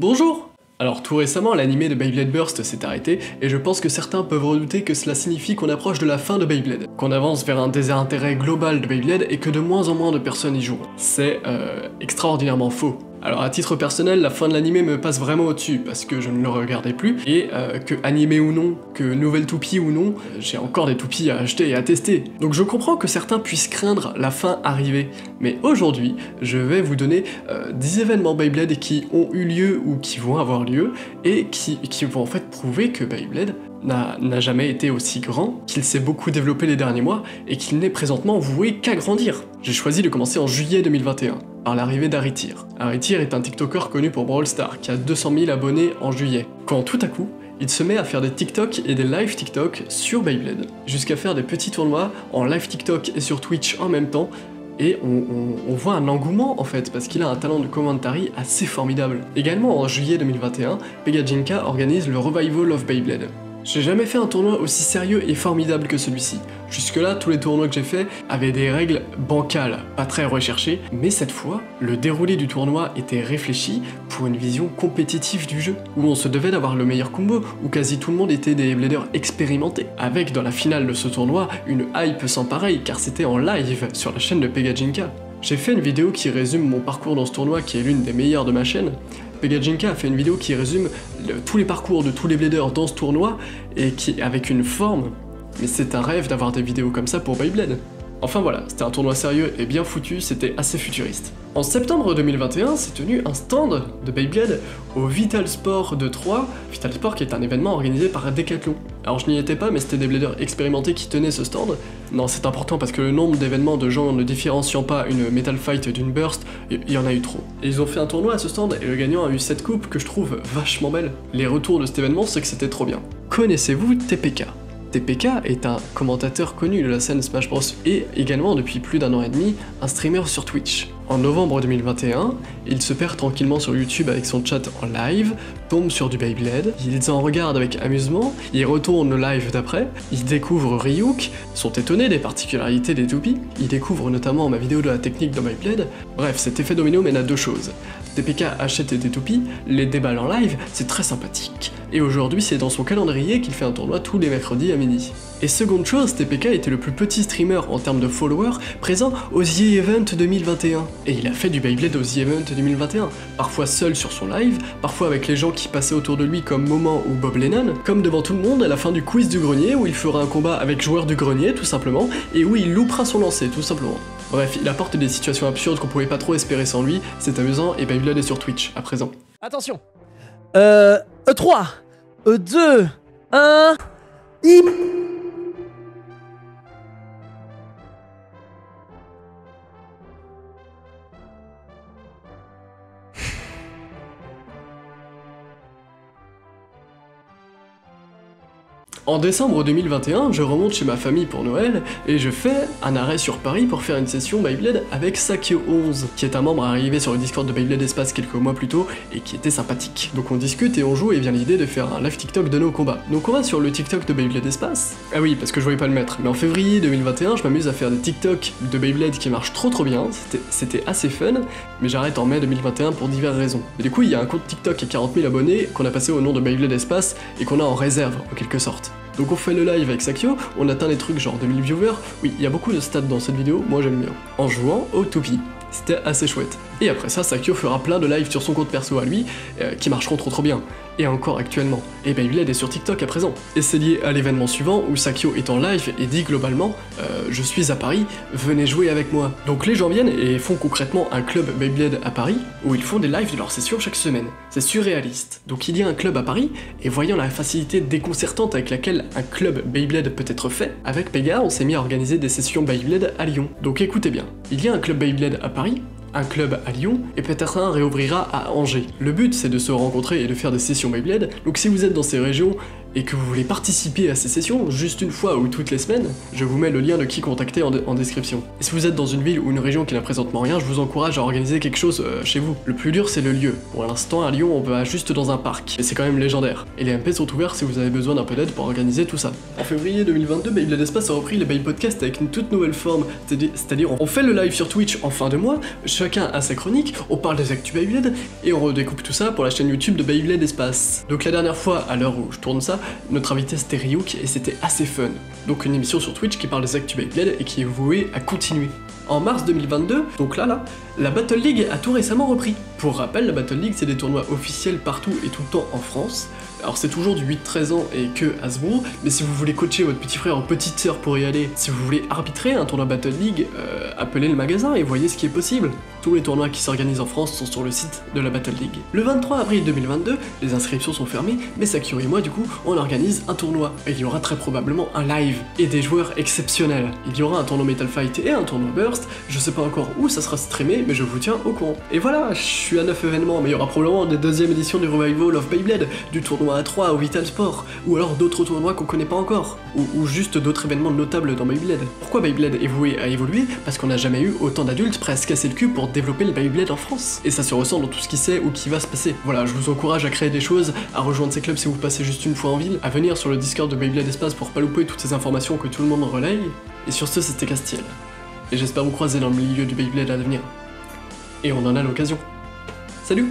Bonjour! Alors tout récemment, l'animé de Beyblade Burst s'est arrêté, et je pense que certains peuvent redouter que cela signifie qu'on approche de la fin de Beyblade, qu'on avance vers un désintérêt global de Beyblade et que de moins en moins de personnes y jouent. C'est extraordinairement faux. Alors à titre personnel, la fin de l'animé me passe vraiment au-dessus, parce que je ne le regardais plus, et que animé ou non, que nouvelle toupie ou non, j'ai encore des toupies à acheter et à tester. Donc je comprends que certains puissent craindre la fin arrivée, mais aujourd'hui, je vais vous donner 10 événements Beyblade qui ont eu lieu ou qui vont avoir lieu, et qui vont en fait prouver que Beyblade n'a jamais été aussi grand, qu'il s'est beaucoup développé les derniers mois, et qu'il n'est présentement voué qu'à grandir. J'ai choisi de commencer en juillet 2021, par l'arrivée d'Arityr. Arityr est un TikToker connu pour Brawl Stars, qui a 200 000 abonnés en juillet, quand tout à coup, il se met à faire des TikTok et des live TikTok sur Beyblade, jusqu'à faire des petits tournois en live TikTok et sur Twitch en même temps, et on voit un engouement en fait, parce qu'il a un talent de commentary assez formidable. Également en juillet 2021, Pegajinka organise le Revival of Beyblade. J'ai jamais fait un tournoi aussi sérieux et formidable que celui-ci. Jusque-là, tous les tournois que j'ai faits avaient des règles bancales, pas très recherchées, mais cette fois, le déroulé du tournoi était réfléchi pour une vision compétitive du jeu, où on se devait d'avoir le meilleur combo, où quasi tout le monde était des bladers expérimentés, avec dans la finale de ce tournoi une hype sans pareil, car c'était en live sur la chaîne de Pegajinka. J'ai fait une vidéo qui résume mon parcours dans ce tournoi, qui est l'une des meilleures de ma chaîne. Pegajinka a fait une vidéo qui résume tous les parcours de tous les bladers dans ce tournoi, et qui avec une forme, mais c'est un rêve d'avoir des vidéos comme ça pour Beyblade. Enfin voilà, c'était un tournoi sérieux et bien foutu, c'était assez futuriste. En septembre 2021, s'est tenu un stand de Beyblade au Vital Sport de Troyes, Vital Sport qui est un événement organisé par Decathlon. Alors je n'y étais pas, mais c'était des bladers expérimentés qui tenaient ce stand. Non, c'est important parce que le nombre d'événements de gens ne différenciant pas une Metal Fight d'une Burst, il y en a eu trop. Et ils ont fait un tournoi à ce stand et le gagnant a eu cette coupe que je trouve vachement belle. Les retours de cet événement, c'est que c'était trop bien. Connaissez-vous TPK ? TPK est un commentateur connu de la scène Smash Bros et également depuis plus d'1 an et demi un streamer sur Twitch. En novembre 2021, il se perd tranquillement sur YouTube avec son chat en live, tombe sur du Beyblade, ils en regardent avec amusement, ils retournent le live d'après, ils découvrent Ryuk, sont étonnés des particularités des toupies, ils découvrent notamment ma vidéo de la technique dans Beyblade, bref cet effet domino mène à deux choses. TPK achète des toupies, les déballe en live, c'est très sympathique. Et aujourd'hui, c'est dans son calendrier qu'il fait un tournoi tous les mercredis à midi. Et seconde chose, TPK était le plus petit streamer en termes de followers présent au The Event 2021. Et il a fait du Beyblade au The Event 2021, parfois seul sur son live, parfois avec les gens qui passaient autour de lui comme Moment ou Bob Lennon, comme devant tout le monde à la fin du quiz du grenier où il fera un combat avec joueurs du grenier tout simplement, et où il loupera son lancer tout simplement. Bref, il apporte des situations absurdes qu'on pouvait pas trop espérer sans lui, c'est amusant et Beyblade est sur Twitch à présent. Attention. E3, E2, 1, hip. En décembre 2021, je remonte chez ma famille pour Noël, et je fais un arrêt sur Paris pour faire une session Beyblade avec Sakio11, qui est un membre arrivé sur le Discord de Beyblade Espace quelques mois plus tôt, et qui était sympathique. Donc on discute et on joue, et vient l'idée de faire un live TikTok de nos combats. Donc on va sur le TikTok de Beyblade Espace. Ah oui, parce que je voulais pas le mettre, mais en février 2021, je m'amuse à faire des TikTok de Beyblade qui marchent trop bien, c'était assez fun, mais j'arrête en mai 2021 pour diverses raisons. Et du coup, il y a un compte TikTok à 40 000 abonnés qu'on a passé au nom de Beyblade Espace, et qu'on a en réserve, en quelque sorte. Donc on fait le live avec Sakio, on atteint des trucs genre 2000 viewers, oui, il y a beaucoup de stats dans cette vidéo, moi j'aime bien. En jouant au toupie. C'était assez chouette. Et après ça, Sakio fera plein de lives sur son compte perso à lui, qui marcheront trop bien. Et encore actuellement. Et Beyblade est sur TikTok à présent. Et c'est lié à l'événement suivant, où Sakio est en live et dit globalement je suis à Paris, venez jouer avec moi. Donc les gens viennent et font concrètement un club Beyblade à Paris, où ils font des lives de leurs sessions chaque semaine. C'est surréaliste. Donc il y a un club à Paris, et voyant la facilité déconcertante avec laquelle un club Beyblade peut être fait, avec Pega, on s'est mis à organiser des sessions Beyblade à Lyon. Donc écoutez bien, il y a un club Beyblade à Paris, un club à Lyon, et peut-être un réouvrira à Angers. Le but c'est de se rencontrer et de faire des sessions Beyblade, donc si vous êtes dans ces régions et que vous voulez participer à ces sessions, juste une fois ou toutes les semaines, je vous mets le lien de qui contacter en description. Et si vous êtes dans une ville ou une région qui n'a présentement rien, je vous encourage à organiser quelque chose chez vous. Le plus dur c'est le lieu. Pour l'instant à Lyon on va juste dans un parc, et c'est quand même légendaire. Et les MP sont ouverts si vous avez besoin d'un peu d'aide pour organiser tout ça. En février 2022, Beyblade Espace a repris les Bail Podcast avec une toute nouvelle forme, c'est-à-dire on fait le live sur Twitch en fin de mois, chacun a sa chronique, on parle des actus Beyblade, et on redécoupe tout ça pour la chaîne YouTube de Beyblade Espace. Donc la dernière fois, à l'heure où je tourne ça, notre invité c'était Ryuk et c'était assez fun. Donc une émission sur Twitch qui parle des actus Beyblade et qui est vouée à continuer. En mars 2022, donc là, la Battle League a tout récemment repris. Pour rappel, la Battle League c'est des tournois officiels partout et tout le temps en France. Alors c'est toujours du 8-13 ans et que Hasbro, mais si vous voulez coacher votre petit frère ou petite sœur pour y aller, si vous voulez arbitrer un tournoi Battle League, appelez le magasin et voyez ce qui est possible. Tous les tournois qui s'organisent en France sont sur le site de la Battle League. Le 23 avril 2022, les inscriptions sont fermées, mais Sakio et moi du coup, on organise un tournoi. Et il y aura très probablement un live et des joueurs exceptionnels. Il y aura un tournoi Metal Fight et un tournoi Burst, je sais pas encore où ça sera streamé, mais je vous tiens au courant. Et voilà, je suis à 9 événements, mais il y aura probablement des deuxièmes éditions du Revival of Beyblade, du tournoi A3 au Vital Sport, ou alors d'autres tournois qu'on connaît pas encore, ou juste d'autres événements notables dans Beyblade. Pourquoi Beyblade est voué à évoluer? Parce qu'on n'a jamais eu autant d'adultes prêts à se casser le cul pour développer le Beyblade en France. Et ça se ressent dans tout ce qui sait ou qui va se passer. Voilà, je vous encourage à créer des choses, à rejoindre ces clubs si vous passez juste une fois en ville, à venir sur le Discord de Beyblade Espace pour pas louper toutes ces informations que tout le monde relaye. Et sur ce, c'était Castiel. Et j'espère vous croiser dans le milieu du Beyblade à l'avenir. Et on en a l'occasion. Salut!